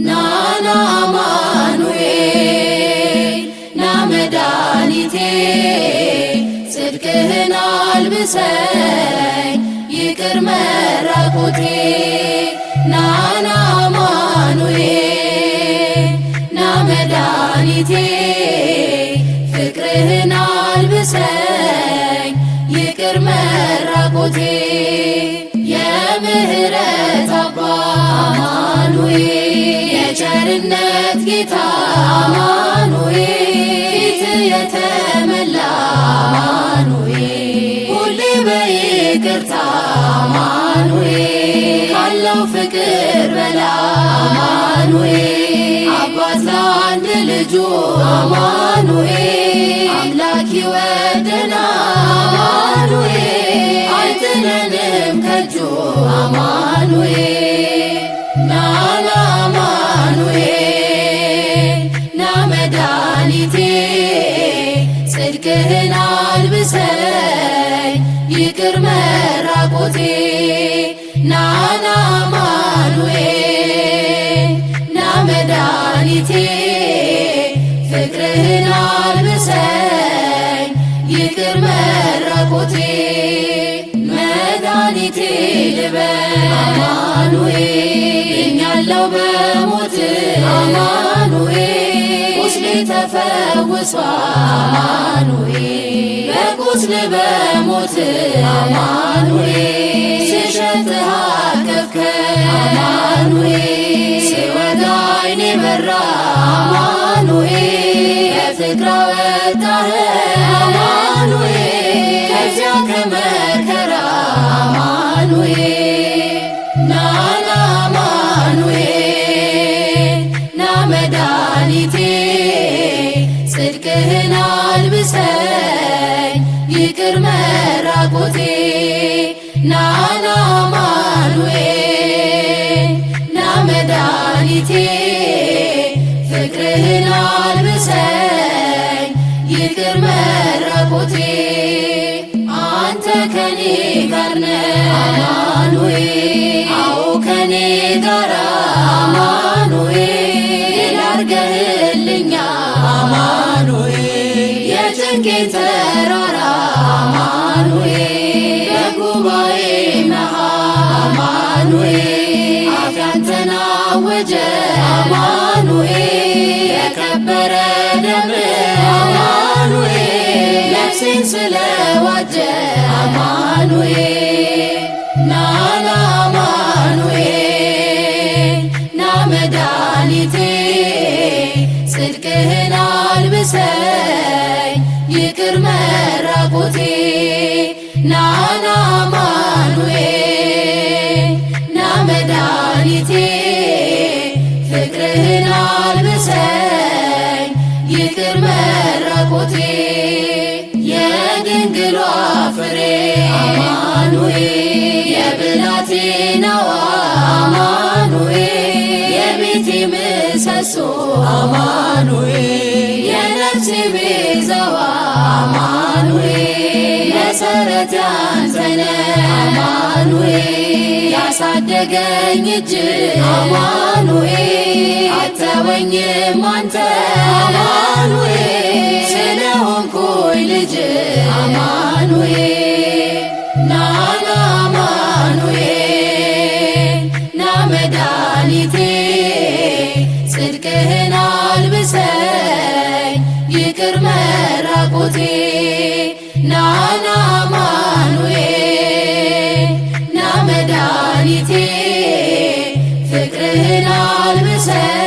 ናና አማኑኤል ና መድኃኒቴ ጽድቅህን አልብሰኝ ይቅር መራቆቴ ናና አማኑኤል ና መድኃኒቴ ፍቅርህን አልብሰኝ ይቅር መራቆቴ የምህረት አባት አማኑኤል የቸርነት ጌታ አማኑኤል ፊት የተመላ አማኑኤል ሁሌ በይቅርታ አማኑኤል ካለው ፍቅር በላይ አማኑኤል አባት ለአንድ ልጁ አማኑኤል አምላክ ይወደናል አማኑኤል አይጥለንም ከእጁ አማኑኤል ናና አማኑኤል ና መድኃኒቴ ጽድቅህን አልብሰኝ ይቅር መራቆቴ ናና አማኑኤል ና መድኃኒቴ ፍቅርህን አልብሰኝ ይቅር መራቆቴ መድኃኒቴ ልበል አማኑኤል እኛለው በሞት አማኑኤል ቁስሌ ተፈውሷል አማኑኤል በቁስል በሞት አማኑኤል ስሸትህ አቀፍከኝ አማኑኤል ስወጋ ዓይኔ በራ አማኑኤል በፍቅር አወጣኸኝ አማኑኤል ከዚያ ከመከራ አማኑኤል ናና አማኑኤል ና መድኃኒቴ ጽድቅህን አልብሰኝ ይቅር መራቆቴ ናና አማኑኤል ና መድኃኒቴ ፍቅርህን አልብሰኝ ይቅር መራቆቴ አንተ ከኔ ጋር ነህ አማኑኤል አዎ ከኔ ጋር አማኑኤል አድርገህልኛል አማኑኤል የጭንቄ ተራራ አማኑኤል በጉባኤ መሃል አማኑኤል አፍ ያንተን አወጀ አማኑኤል የከበረ ደምህ አማኑኤል ነፍሴን ስለዋጀ አማኑኤል ናና አማኑኤል ና መድኃኒቴ ጽድቅህን አልብሰኝ ይቅር መራቆቴ ናና አማኑኤል ና መድኃኒቴ ፍቅርህን አልብሰኝ ይቅር መራቆቴ የድንግሏ ፍሬ አማኑኤል የብላቴናዋ አማኑኤል የቤቴ ምሰሶ አማኑኤል የነፍሴ ቤዛዋ አማኑኤል መሰረት ያንተነ አማኑኤል ያሳደገኝ እጅ አማኑኤል አተወኝም አንተ አማኑኤል ስለሆንኩኝ ልጅ አማኑኤል ናና አማኑኤል ና መድኃኒቴ ጽድቅህን አልብሰኝ ይቅር መራቆቴ ናና አማኑኤል ና መድኃኒቴ ፍቅርህን አልብሰኝ